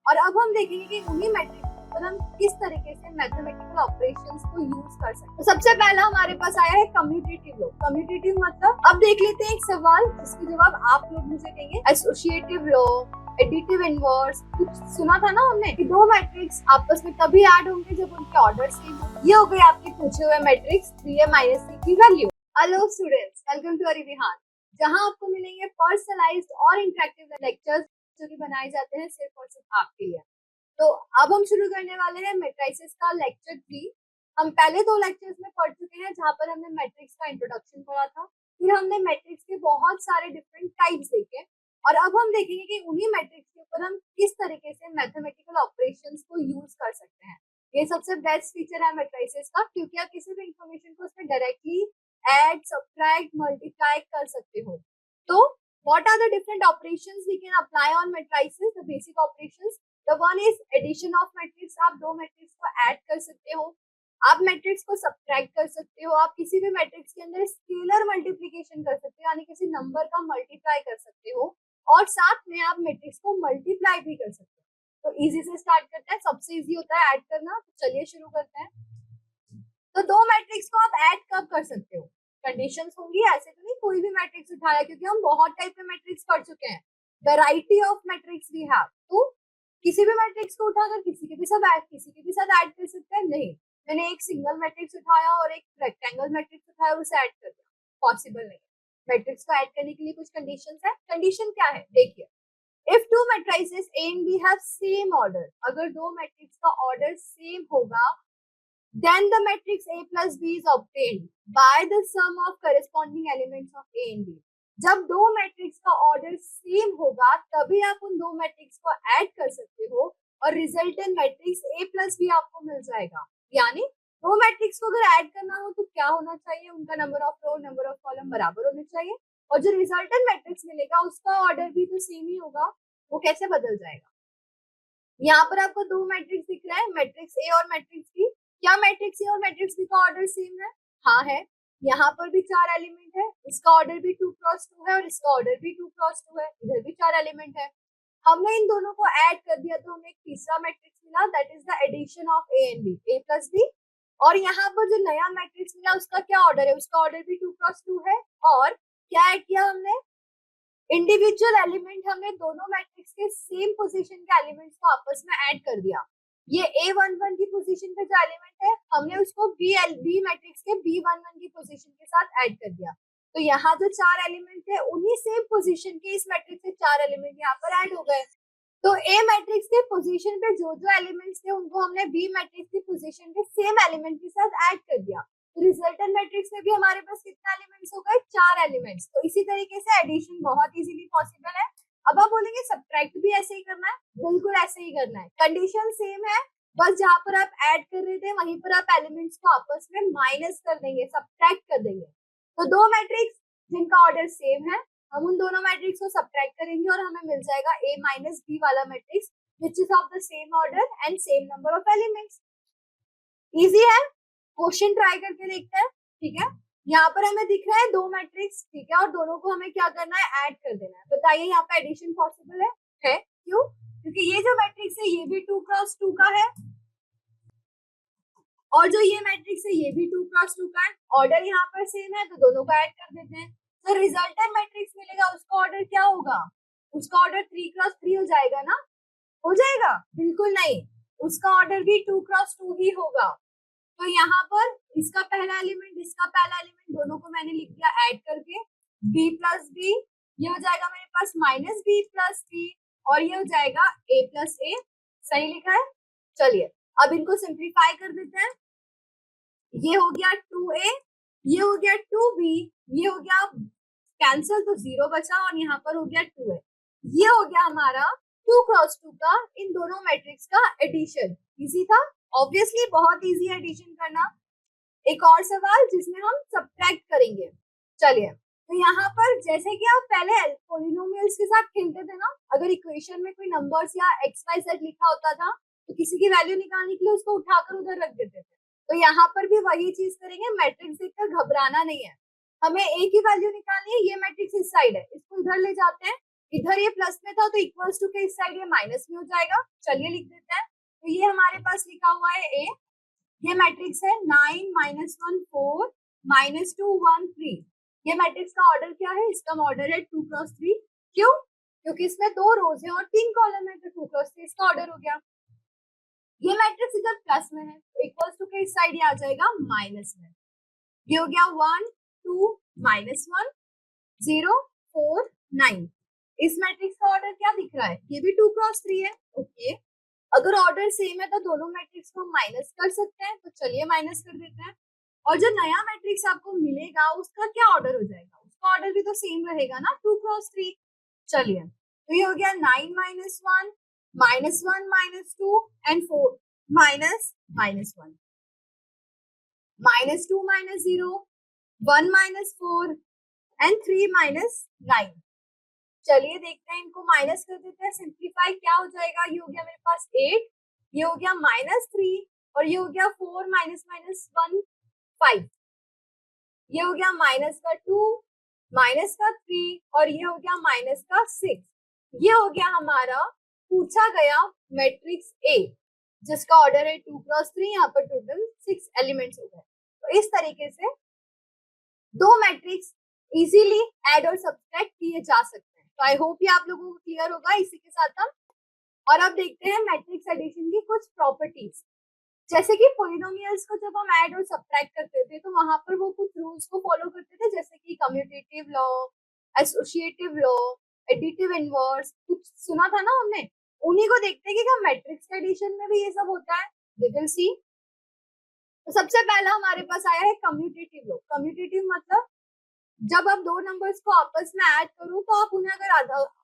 और अब हम देखेंगे कि उन्हीं मैट्रिक्स पर हम किस तरीके से मैथमेटिकल ऑपरेशंस को यूज कर सकते हैं। तो सबसे पहला हमारे पास आया है कम्यूटेटिव लॉ। कम्यूटेटिव मतलब, अब देख लेते हैं एक सवाल जिसके जवाब आप लोग मुझे देंगे। एसोसिएटिव लॉ, एडिटिव इनवर्स, कुछ सुना था ना हमने कि दो मैट्रिक्स आपस में तभी ऐड होंगे जब उनके ऑर्डर सेम हो। ये हो गए आपके पूछे हुए मैट्रिक्स 3a - c की value. Hello students, welcome to Arivihan, जहां आपको मिलेंगे पर्सनलाइज्ड और इंटरेक्टिव लेक्चर्स जो कि बनाए जाते हैं सिर्फ और सिर्फ आपके लिए। तो अब हम शुरू करने वाले हैं मैट्रिसेस का लेक्चर 3। हम पहले 2 लेक्चर्स में पढ़ चुके हैं जहां पर हमने मैट्रिक्स का इंट्रोडक्शन पढ़ा था, फिर हमने मैट्रिक्स के बहुत सारे डिफरेंट टाइप्स देखे, और अब हम देखेंगे कि उन्हीं मैट्रिक्स के ऊपर हम किस तरीके से मैथमेटिकल ऑपरेशंस को यूज कर सकते हैं। ये सबसे बेस्ट फीचर है मैट्रिसेस का, क्योंकि आप किसी भी इंफॉर्मेशन को उसमें डायरेक्टली ऐड, सब्ट्रैक्ट, मल्टीप्लाई कर सकते हो। तो what are the different operations we can apply on matrices? The basic operations, the one is addition of matrix। आप दो मैट्रिक्स को ऐड कर सकते हो, आप मैट्रिक्स को सब्ट्रैक्ट कर सकते हो, आप किसी भी मैट्रिक्स के अंदर स्केलर मल्टीप्लिकेशन कर सकते हो, यानी किसी नंबर का मल्टीप्लाई कर सकते हो, और साथ में आप मैट्रिक्स को मल्टीप्लाई भी कर सकते हो। तो इजी से स्टार्ट करते हैं, सबसे इजी होता है ऐड करना। तो चलिए शुरू करते हैं। तो दो मैट्रिक्स को आप ऐड कब कर सकते हो? कंडीशंस होंगी, ऐसे तो नहीं कोई भी मैट्रिक्स उठाया, क्योंकि हम बहुत टाइप के मैट्रिक्स पढ़ चुके हैं। Variety of matrix we have. तो किसी भी मैट्रिक्स को उठाकर किसी के भी साथ ऐड कर सकते हैं? नहीं, मैंने एक सिंगल मैट्रिक्स उठाया और एक रेक्टेंगल मैट्रिक्स उठाया, उसे ऐड कर दिया, पॉसिबल नहीं है। मैट्रिक्स को ऐड करने के लिए कुछ कंडीशंस है। कंडीशन क्या है देखिए, if two matrices A and B have same order, अगर दो मैट्रिक्स का ऑर्डर सेम होगा, then the matrix A plus B is obtained by the sum of corresponding elements of A and B। जब दो matrix का order same होगा तभी आप उन दो मैट्रिक्स को ऐड कर सकते हो और resultant matrix A plus B आपको मिल जाएगा। यानी दो मैट्रिक्स को अगर ऐड करना हो तो क्या होना चाहिए, उनका number of row, number of column बराबर होने चाहिए, और जो रिजल्टेंट मैट्रिक्स मिलेगा उसका ऑर्डर भी तो सेम ही होगा। वो कैसे बदल जाएगा? यहाँ पर आपको दो मैट्रिक्स दिख रहा है, मैट्रिक्स ए और मैट्रिक्स बी। क्या मैट्रिक्स ए और मैट्रिक्स बी का ऑर्डर सेम है? हाँ है। यहाँ पर भी 4 एलिमेंट है, इसका ऑर्डर भी 2 क्रॉस 2 है और इसका ऑर्डर भी 2 क्रॉस 2 है, इधर भी 4 एलिमेंट है। हमने इन दोनों को ऐड कर दिया तो हमें एक तीसरा मैट्रिक्स मिला, that is the addition of A and B, A plus B. और यहाँ पर जो नया मैट्रिक्स मिला उसका क्या ऑर्डर है? उसका ऑर्डर भी 2 क्रॉस 2 है। और क्या ऐड किया हमने? इंडिविजुअल एलिमेंट हमने दोनों मैट्रिक्स के सेम पोजीशन के एलिमेंट्स को आपस में ऐड कर दिया। ये A11 की पोजीशन पे जो एलिमेंट है हमने उसको बी मैट्रिक्स के B11 की पोजीशन के साथ ऐड कर दिया। तो यहाँ जो 4 एलिमेंट है उन्हीं सेम पोजीशन के इस मैट्रिक्स से 4 एलिमेंट यहाँ पर ऐड हो गए। तो A मैट्रिक्स के पोजीशन पे जो जो एलिमेंट्स थे उनको हमने B मैट्रिक्स की पोजीशन के सेम एलिमेंट के साथ ऐड कर दिया। रिजल्टेंट मैट्रिक्स में भी हमारे पास कितने एलिमेंट्स हो गए? 4 एलिमेंट्स। तो इसी तरीके से एडिशन बहुत इजीली पॉसिबल है। अब आप बोलेंगे सब्ट्रैक्ट भी ऐसे ही करना है? बिल्कुल ऐसे ही करना है, कंडीशन सेम है, बस जहां पर आप ऐड कर रहे थे वहीं पर आप एलिमेंट्स को आपस में माइनस कर देंगे, सब्ट्रैक्ट कर देंगे। तो दो मैट्रिक्स जिनका ऑर्डर सेम है, हम उन दोनों मैट्रिक्स को सब्ट्रैक्ट करेंगे और हमें मिल जाएगा A - B वाला matrix which is of the same order and same number of elements. Easy है, क्वेश्चन ट्राई करके देखते हैं। ठीक है, यहाँ पर हमें दिख रहा है दो मैट्रिक्स, ठीक है, और दोनों को हमें क्या करना है? ऐड कर देना है। बताइए यहाँ पे एडिशन पॉसिबल है? क्यों? क्योंकि ये जो मैट्रिक्स है ये भी 2 क्रॉस 2 का है और जो ये मैट्रिक्स है ये भी 2 क्रॉस 2 का है। ऑर्डर यहाँ पर सेम है तो दोनों को ऐड कर देते हैं। तो रिजल्टेंट मैट्रिक्स मिलेगा, उसका ऑर्डर क्या होगा? उसका ऑर्डर 3 क्रॉस 3 हो जाएगा ना? हो जाएगा? बिल्कुल नहीं, उसका ऑर्डर भी 2 क्रॉस 2 ही होगा। तो यहाँ पर इसका पहला एलिमेंट, इसका पहला एलिमेंट, दोनों को मैंने लिख दिया ऐड करके, b प्लस बी, ये हो जाएगा मेरे पास माइनस बी प्लस बी, और ये हो जाएगा a प्लस ए। सही लिखा है? चलिए अब इनको सिंप्लीफाई कर देते हैं। ये हो गया 2a, ये हो गया 2b, ये हो गया कैंसिल तो 0 बचा, और यहाँ पर हो गया 2a। ये हो गया हमारा 2 क्रॉस 2 का इन दोनों मैट्रिक्स का एडिशन। इजी था? ऑब्वियसली बहुत इजी है एडिशन करना। एक और सवाल जिसमें हम सब्ट्रैक्ट करेंगे। चलिए, तो यहाँ पर जैसे कि आप पहले पॉलिनोमियल्स के साथ खेलते थे ना, अगर इक्वेशन में कोई नंबर्स या एक्स वाई जेड लिखा होता था तो किसी की वैल्यू निकालने के लिए उसको उठाकर उधर रख देते थे। तो यहाँ पर भी वही चीज करेंगे, मैट्रिक्स देखकर घबराना नहीं है। हमें ए की वैल्यू निकालनी है, ये मैट्रिक्स इस साइड है, इसको इधर ले जाते हैं, इधर ये प्लस में था तो इक्वल्स टू के इस साइड ये माइनस में हो जाएगा। चलिए लिख देते हैं। तो ये हमारे पास लिखा हुआ है ए, ये मैट्रिक्स है 9 -1 4 -2 1 3। ये मैट्रिक्स का ऑर्डर क्या है? इसका ऑर्डर है 2 क्रॉस 3। क्यों? क्योंकि इसमें 2 रोज है और 3 कॉलम है, तो 2 क्रॉस 3 इसका ऑर्डर हो गया। ये मैट्रिक्स इधर प्लस में है तो इक्वल्स टू के इस साइड ये आ जाएगा माइनस में। ये हो गया 1 2 -1 0 4 9। इस मैट्रिक्स का ऑर्डर क्या दिख रहा है? ये भी 2 क्रॉस 3 है। ओके, अगर ऑर्डर सेम है तो दोनों मैट्रिक्स को माइनस कर सकते हैं, तो चलिए माइनस कर देते हैं। और जो नया मैट्रिक्स आपको मिलेगा उसका क्या ऑर्डर हो जाएगा? उसका ऑर्डर भी तो सेम रहेगा ना, 2 क्रॉस 3। चलिए, तो ये हो गया 9 -1 -1 -2 एंड 4 माइनस -1 -2 -0 1 -4 एंड 3 -9। चलिए देखते हैं, इनको माइनस कर देते हैं, सिंप्लीफाई क्या हो जाएगा? ये हो गया मेरे पास 8, ये हो गया -3 और ये हो गया 4 -1 5, ये हो गया माइनस का 2 माइनस का 3 और ये हो गया माइनस का 6। ये हो गया हमारा पूछा गया मैट्रिक्स ए, जिसका ऑर्डर है 2 क्रॉस 3। यहाँ पर टोटल 6 एलिमेंट्स हो गए। तो इस तरीके से दो मैट्रिक्स इजीली ऐड और सब्ट्रैक्ट किए जा सकते हैं। तो आई होप ये आप लोगों को क्लियर होगा। इसी के साथ हम और अब देखते हैं मैट्रिक्स एडिशन की कुछ प्रॉपर्टीज। जैसे कि पॉलिनोमियल्स को जब हम ऐड और सब्ट्रैक्ट करते थे तो वहां पर वो कुछ रूल्स को फॉलो करते थे, जैसे कि commutative law, associative law, additive inverse, कुछ सुना था ना हमने। उन्हीं को देखते हैं कि क्या मैट्रिक्स एडिशन में भी ये सब होता है। We will see. तो सबसे पहला हमारे पास आया है कम्यूटेटिव लॉ। कम्यूटेटिव मतलब जब आप दो नंबर्स को आपस में ऐड करो तो आप उन्हें अगर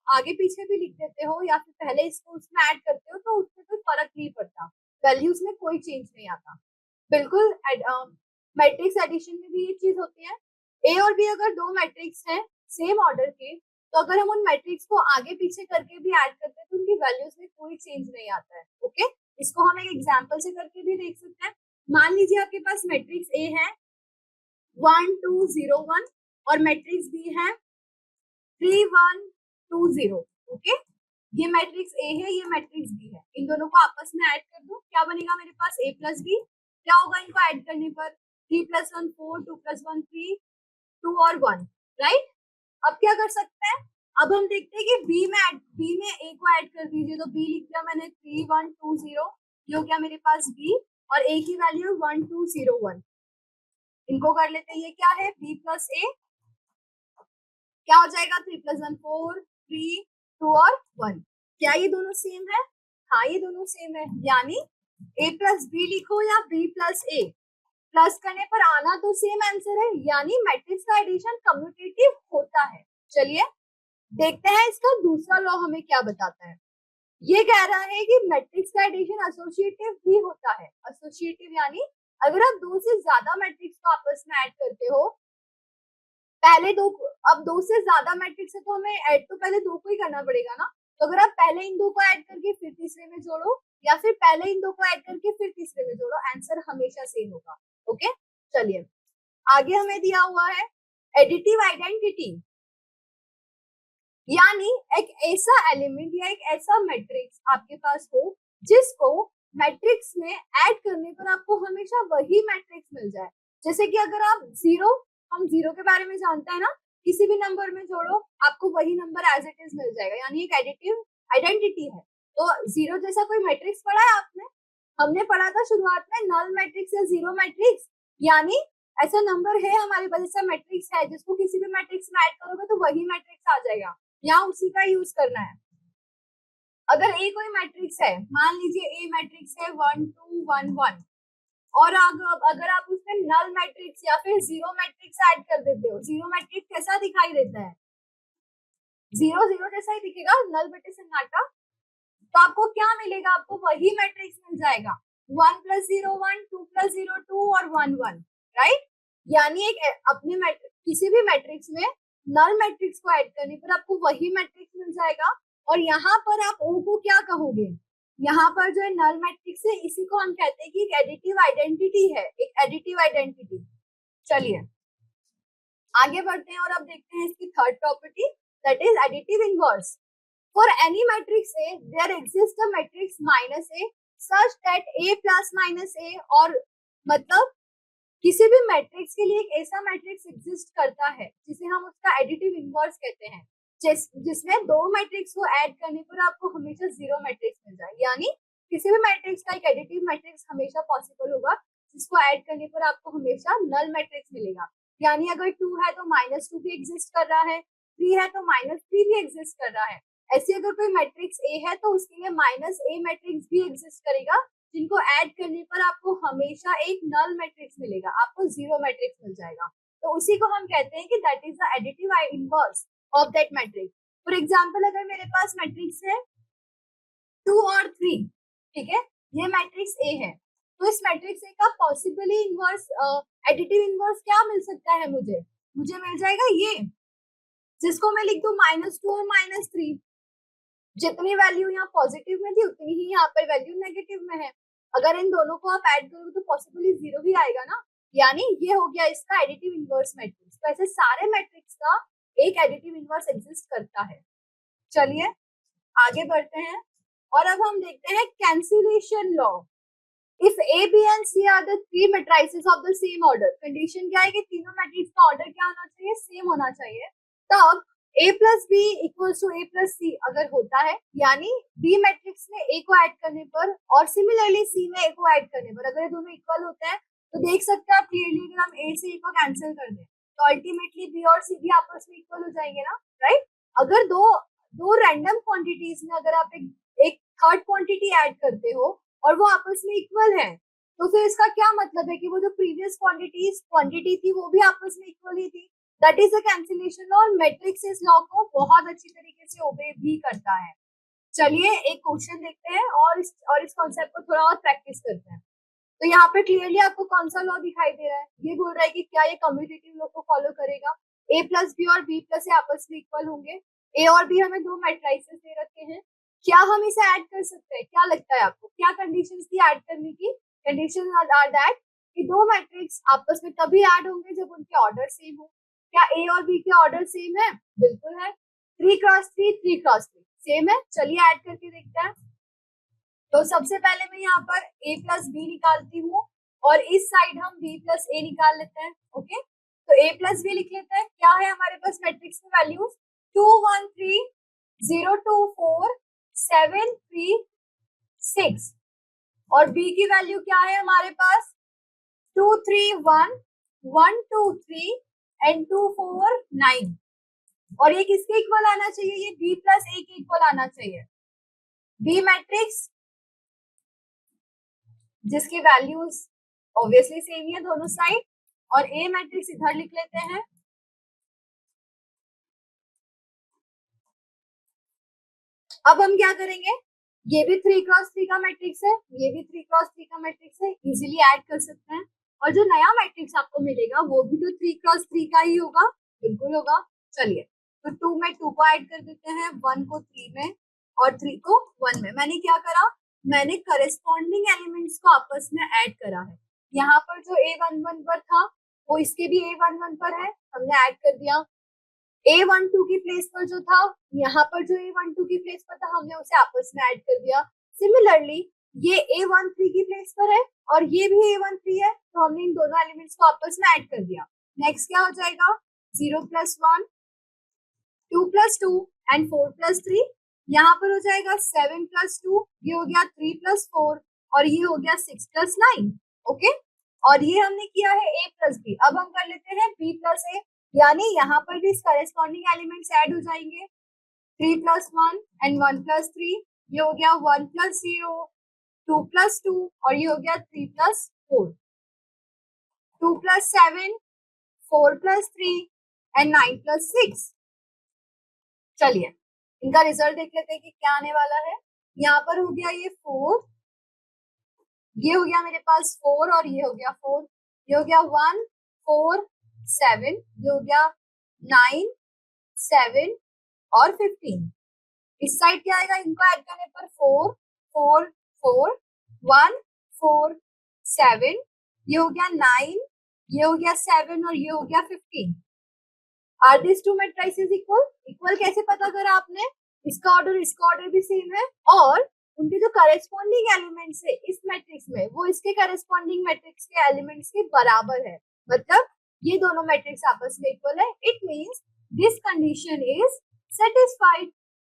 आगे पीछे भी लिख देते हो या फिर पहले इसको उसमें ऐड करते हो तो उससे कोई फर्क नहीं पड़ता, वैल्यूज में कोई चेंज नहीं आता। बिल्कुल मैट्रिक्स एडिशन में भी ये चीज होती है। ए और बी अगर दो मैट्रिक्स हैं सेम ऑर्डर के, तो अगर हम उन मैट्रिक्स को आगे पीछे करके भी ऐड करते हैं तो उनकी वैल्यूज में कोई चेंज नहीं आता है। ओके, इसको हम एक एग्जाम्पल से करके भी देख सकते हैं। मान लीजिए आपके पास मैट्रिक्स ए है 1 2 0 1 और मैट्रिक्स बी है 3 1 2 0। ओके, ये मैट्रिक्स ए है, ये मैट्रिक्स बी है। इन दोनों को आपस में ऐड कर दो, क्या बनेगा मेरे पास? ए प्लस बी। क्या होगा इनको ऐड करने पर? 3 + 1 4 2 + 1 3 2 और 1, राइट। अब क्या कर सकते हैं? अब हम देखते हैं कि बी में ए को ऐड कर दीजिए। तो बी लिख दिया मैंने 3 1 2 0, ये हो गया मेरे पास बी और ए की वैल्यू 1 2 0 1। इनको कर लेते हैं, ये क्या है? बी प्लस ए। क्या हो जाएगा? 3 + 1 4 3 2 और 1। क्या ये दोनों सेम है? हाँ, ये दोनों सेम है। यानी a प्लस बी लिखो या b प्लस ए, प्लस करने पर आना तो सेम आंसर है, यानी मैट्रिक्स का एडिशन कम्यूटेटिव होता है। चलिए देखते हैं इसका दूसरा लॉ हमें क्या बताता है। ये कह रहा है कि मैट्रिक्स का एडिशन एसोसिएटिव भी होता है। एसोसिएटिव यानी अगर आप दो से ज्यादा मैट्रिक्स को आपस में ऐड करते हो, पहले दो, अब दो से ज्यादा मैट्रिक्स है तो हमें ऐड तो पहले दो को ही करना पड़ेगा ना। तो अगर आप पहले इन दो को ऐड करके फिर तीसरे में जोड़ो या फिर पहले इन दो को ऐड करके फिर तीसरे में जोड़ो, आंसर हमेशा सेम होगा। ओके, चलिए आगे हमें दिया हुआ है एडिटिव आइडेंटिटी, यानी एक ऐसा एलिमेंट या एक ऐसा मैट्रिक्स आपके पास हो जिसको मैट्रिक्स में ऐड करने पर आपको हमेशा वही मैट्रिक्स मिल जाए। जैसे कि अगर आप हम जीरो के बारे में जानते हैं ना, किसी भी नंबर में जोड़ो आपको वही नंबर एज इट इज मिल जाएगा, यानी एक एडिटिव आइडेंटिटी है। तो जीरो जैसा कोई मैट्रिक्स पढ़ा है आपने? हमने पढ़ा था शुरुआत में नल मैट्रिक्स या जीरो मैट्रिक्स, यानी ऐसा नंबर है हमारे पास, ऐसा मैट्रिक्स है जिसको किसी भी मैट्रिक्स में ऐड करोगे तो वही मैट्रिक्स आ जाएगा, यहाँ उसी का यूज करना है। अगर ए कोई मैट्रिक्स है, मान लीजिए ए मैट्रिक्स है 1 2 1 1 और अगर आप उसमें नल मैट्रिक्स या फिर जीरो मैट्रिक्स ऐड कर देते हो, जीरो मैट्रिक्स कैसा दिखाई देता है? जीरो जीरो जैसा ही दिखेगा, नल बटे सन्नाटा। तो आपको क्या मिलेगा? आपको वही मैट्रिक्स मिल जाएगा, 1 + 0 1 2 + 0 2 और 1 1, राइट। यानी एक अपने किसी भी मैट्रिक्स में नल मैट्रिक्स को ऐड करने पर आपको वही मैट्रिक्स मिल जाएगा। और यहाँ पर आप ओ को क्या कहोगे? यहाँ पर जो है नल मैट्रिक्स है, इसी को हम कहते हैं कि एक एडिटिव आइडेंटिटी है, एक एडिटिव आइडेंटिटी। चलिए आगे बढ़ते हैं और अब देखते हैं इसकी third property, that is additive inverse. For any matrix A there exist a matrix minus A such that A plus minus A, और मतलब किसी भी मैट्रिक्स के लिए एक ऐसा मैट्रिक्स एग्जिस्ट करता है जिसे हम उसका एडिटिव इनवर्स कहते हैं, जिसमें दो मैट्रिक्स को ऐड करने पर आपको हमेशा जीरो मैट्रिक्स मिल जाए. यानी किसी भी मैट्रिक्स का एक एडिटिव मैट्रिक्स हमेशा पॉसिबल होगा जिसको ऐड करने पर आपको हमेशा नल मैट्रिक्स मिलेगा. यानी अगर 2 है तो -2 भी एग्जिस्ट कर रहा है, 3 है तो -3 भी एग्जिस्ट कर रहा है. ऐसे अगर कोई मैट्रिक्स ए है तो उसके लिए -a मैट्रिक्स भी एग्जिस्ट करेगा, जिनको ऐड करने पर आपको हमेशा एक नल मैट्रिक्स मिलेगा, आपको जीरो मैट्रिक्स मिल जाएगा. तो उसी को हम कहते हैं कि that is the additive inverse of that matrix. For example अगर मेरे पास मैट्रिक्स है 2 और 3, ठीक है, ये मैट्रिक्स ए है, तो इस मैट्रिक्स ए का पॉसिबली इनवर्स एडिटिव इनवर्स क्या मिल सकता है मुझे मिल जाएगा ये, जिसको मैं लिख दूं -2 और -3. जितनी वैल्यू यहाँ पॉजिटिव में थी उतनी ही यहाँ पर वैल्यू नेगेटिव में है. अगर इन दोनों को आप ऐड करोगे तो पॉसिबली जीरो ही आएगा ना. यानी ये हो गया इसका एडिटिव इनवर्स मैट्रिक्स. तो ऐसे सारे मैट्रिक्स का एक एडिटिव इनवर्स एग्जिस्ट करता है. चलिए आगे बढ़ते हैं और अब हम देखते हैं cancellation law. If A B and C are the three matrices of the same order, condition क्या है कि तीनों मैट्रिक्स का ऑर्डर क्या होना चाहिए, सेम होना चाहिए. तब a plus B equals to a plus C अगर होता है, यानी b मैट्रिक्स में a को ऐड करने पर और सिमिलरली c में a को ऐड करने पर अगर ये दोनों इक्वल होते हैं तो देख सकते हैं आप क्लियरली, अगर हम a से a को कैंसिल कर दें तो अल्टीमेटली b और c भी आपस में इक्वल हो जाएंगे ना, राइट. अगर दो रैंडम क्वांटिटीज में अगर आप एक थर्ड क्वांटिटी ऐड करते हो और वो आपस में इक्वल है तो फिर इसका क्या मतलब है कि वो जो प्रीवियस क्वांटिटी थी वो भी आपस में इक्वल ही थी. That is the cancellation law. Matrix इस लॉ को बहुत अच्छी तरीके से ओबे भी करता है. चलिए एक क्वेश्चन देखते हैं और इस कॉन्सेप्ट को थोड़ा और प्रैक्टिस करते हैं. तो यहाँ पे क्लियरली आपको कौन सा लॉ दिखाई दे रहा है, ये बोल रहा है कि क्या ये कम्यूटेटिव लॉ को फॉलो करेगा. a प्लस बी और b प्लस ए आपस में इक्वल होंगे. a और b हमें दो मैट्रिसेस दे रखे हैं, क्या हम इसे ऐड कर सकते हैं, क्या लगता है आपको, क्या कंडीशंस थी ऐड करने की. कंडीशंस आर दैट कि दो मैट्रिक्स आपस में तभी ऐड होंगे जब उनके ऑर्डर सेम हो. क्या a और b के ऑर्डर सेम है, बिल्कुल है. 3 क्रॉस 3 3 क्रॉस 3 सेम है. चलिए ऐड करके देखते हैं. तो सबसे पहले मैं यहाँ पर a प्लस बी निकालती हूँ और इस साइड हम b प्लस ए निकाल लेते हैं. ओके, तो a प्लस बी लिख लेते हैं. क्या है हमारे पास मैट्रिक्स में वैल्यूज 2 1 3 0 2 4 7 3 6 और b की वैल्यू क्या है हमारे पास 2 3 1 1 2 3 एंड 2 4 9. और ये किसके इक्वल आना चाहिए, ये b प्लस ए के इक्वल आना चाहिए. b मैट्रिक्स जिसकी वैल्यूज ऑब्वियसली सेम ही है दोनों साइड, और a मैट्रिक्स इधर लिख लेते हैं. अब हम क्या करेंगे, ये भी 3 क्रॉस 3 का मैट्रिक्स है, ये भी 3 क्रॉस 3 का मैट्रिक्स है, इजीली ऐड कर सकते हैं. और जो नया मैट्रिक्स आपको मिलेगा वो भी तो 3 क्रॉस 3 का ही होगा, बिल्कुल होगा. चलिए तो 2 में 2 को ऐड कर देते हैं, 1 को 3 में और 3 को 1 में. मैंने क्या करा, मैंने करेस्पॉन्डिंग एलिमेंट्स को आपस में ऐड करा है. यहाँ पर जो a11 पर था वो इसके भी a11 पर है, हमने ऐड कर दिया. a12 की प्लेस पर जो था, यहाँ पर जो a12 की प्लेस पर था हमने उसे आपस में ऐड कर दिया. सिमिलरली ये a13 की प्लेस पर है और ये भी a13 है, तो हमने इन दोनों एलिमेंट्स को आपस में ऐड कर दिया. नेक्स्ट क्या हो जाएगा, 0 प्लस 1 2 प्लस 2 एंड 4 प्लस 3. यहाँ पर हो जाएगा 7 प्लस 2, ये हो गया 3 प्लस 4 और ये हो गया 6 प्लस 9. ओके, और ये हमने किया है a प्लस बी. अब हम कर लेते हैं b प्लस ए, यानी यहाँ पर भी करेस्पॉन्डिंग एलिमेंट्स ऐड हो जाएंगे. 3 प्लस 1 एंड 1 प्लस 3, ये हो गया 1 प्लस 0 2 प्लस 2 और ये हो गया 3 plus 4. 2 plus 7 4 plus 3 and 9 plus 6. चलिए इनका रिजल्ट देख लेते हैं कि क्या आने वाला है. यहाँ पर हो गया ये 4, ये हो गया मेरे पास 4 और ये हो गया 4, ये हो गया 1 4 7, ये हो गया 9 7 और 15. इस साइड क्या आएगा, इनको ऐड करने पर 4 4 4 1 4 7, ये हो गया 9, ये हो गया 7 और ये हो गया 15. Are this two matrices equal? Equal कैसे पता करा आपने? इसका ऑर्डर भी सेम है और उनके जो करेस्पॉन्डिंग एलिमेंट्स है इस मैट्रिक्स में वो इसके करेस्पॉन्डिंग मैट्रिक्स के एलिमेंट्स के बराबर है, मतलब ये दोनों मैट्रिक्स आपस में इक्वल है। It means this condition is satisfied.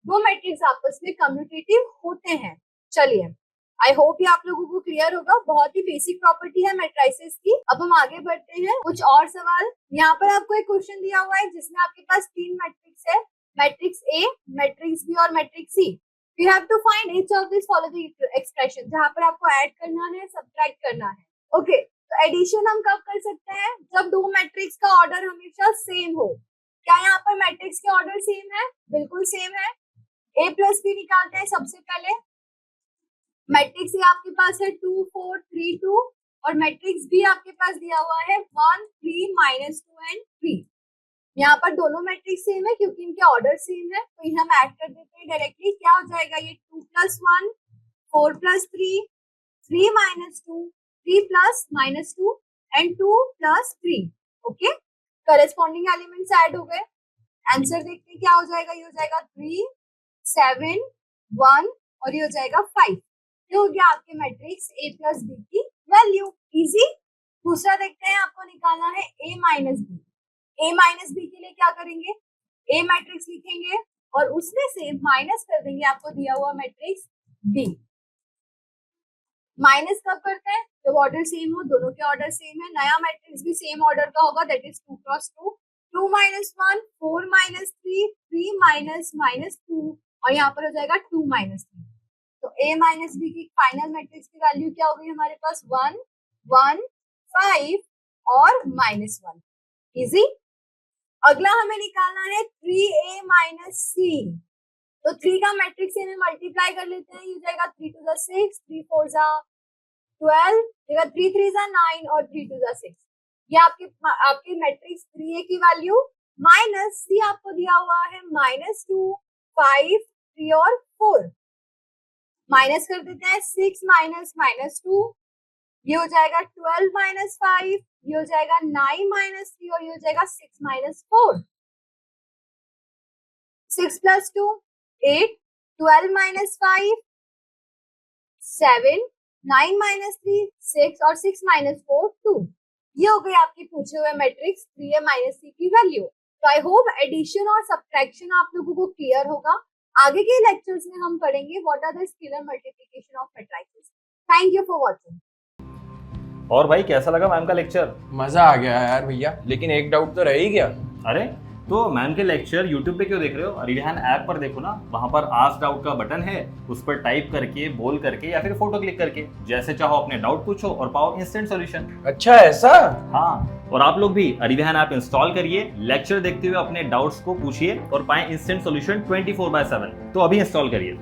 दो मैट्रिक्स आपस में कम्यूटेटिव होते हैं। चलिए, आई होप ये आप लोगों को क्लियर होगा। बहुत ही बेसिक प्रॉपर्टी है मैट्रिसेस की। अब हम आगे बढ़ते हैं, कुछ और सवाल। यहाँ पर आपको एक क्वेश्चन दिया हुआ है जिसमें आपके पास 3 मैट्रिक्स है, मैट्रिक्स ए, मैट्रिक्स बी और matrix C. You have to find each of this following expression, जहाँ पर आपको ऐड करना है, सब्ट्रैक्ट करना है। ओके, तो एडिशन हम कब कर सकते हैं? जब दो मैट्रिक्स का ऑर्डर हमेशा सेम हो। क्या यहाँ पर मैट्रिक्स के ऑर्डर सेम है? बिल्कुल सेम है। ए प्लस बी निकालते हैं सबसे पहले। मैट्रिक्स ए आपके पास है 2 4 3 2 और मैट्रिक्स बी आपके पास दिया हुआ है 1 3 -2 एंड 3। यहाँ पर दोनों मैट्रिक्स सेम है क्योंकि इनके ऑर्डर सेम है, तो हम ऐड कर देते हैं डायरेक्टली। क्या हो जाएगा ये? 2 + 1 4 + 3 3 -2 3 + -2 and 2 + 3। Okay, corresponding elements add हो गए। आंसर देखते हैं क्या हो जाएगा। ये हो जाएगा 3 7 1 और ये हो जाएगा 5। ये हो गया आपके मैट्रिक्स ए प्लस बी की वैल्यू। इजी। दूसरा देखते हैं, आपको निकालना है ए माइनस बी। ए माइनस बी के लिए क्या करेंगे? ए मैट्रिक्स लिखेंगे और उसमें से माइनस कर देंगे आपको दिया हुआ मैट्रिक्स बी। माइनस कब करते हैं? जब ऑर्डर सेम हो, दोनों के ऑर्डर सेम है। नया मैट्रिक्स भी सेम ऑर्डर का होगा, दैट इज 2 × 2 2 - 1 4 -3 3 -2 और यहाँ पर हो जाएगा 2 -3। तो a माइनस बी की फाइनल मैट्रिक्स की वैल्यू क्या हो गई हमारे पास? 1 1 5 और -1। इजी। अगला हमें निकालना है 3a - c। तो 3 का मैट्रिक्स में मल्टीप्लाई कर लेते हैं। ये जाएगा 3 × 2 = 6 3 × 4 = 12 3 × 3 = 9 और 3 × 2 = 6। ये आपके मैट्रिक्स 3a की वैल्यू माइनस c आपको दिया हुआ है -2 5 3 और 4। माइनस कर देते हैं 6 - -2, ये हो जाएगा 12 - 5, ये हो जाएगा 9 - 3 और ये हो जाएगा 6 - 4। 6 + 2 8 12 - 5 7 9 - 3 6 और 6 - 4 2। ये हो गई आपकी पूछे हुए मैट्रिक्स 3a - c की वैल्यू। तो आई होप एडिशन और सब्ट्रैक्शन आप लोगों को क्लियर होगा। आगे के लेक्चर्स में हम पढ़ेंगे what are the scalar multiplication of matrices. Thank you for watching. और भाई कैसा लगा मैम का लेक्चर? मजा आ गया यार भैया, लेकिन एक डाउट तो रह ही गया। अरे तो मैम के लेक्चर यूट्यूब पे क्यों देख रहे हो? रिविहान ऐप पर देखो ना, वहाँ पर आस्क डाउट का बटन है, उस पर टाइप करके, बोल करके या फिर फोटो क्लिक करके जैसे चाहो अपने डाउट पूछो और पाओ इंस्टेंट सॉल्यूशन। अच्छा ऐसा? हाँ, और आप लोग भी रिविहान ऐप इंस्टॉल करिए, लेक्चर देखते हुए अपने डाउट्स को पूछिए और पाएं इंस्टेंट सॉल्यूशन 24/7। तो अभी इंस्टॉल करिए।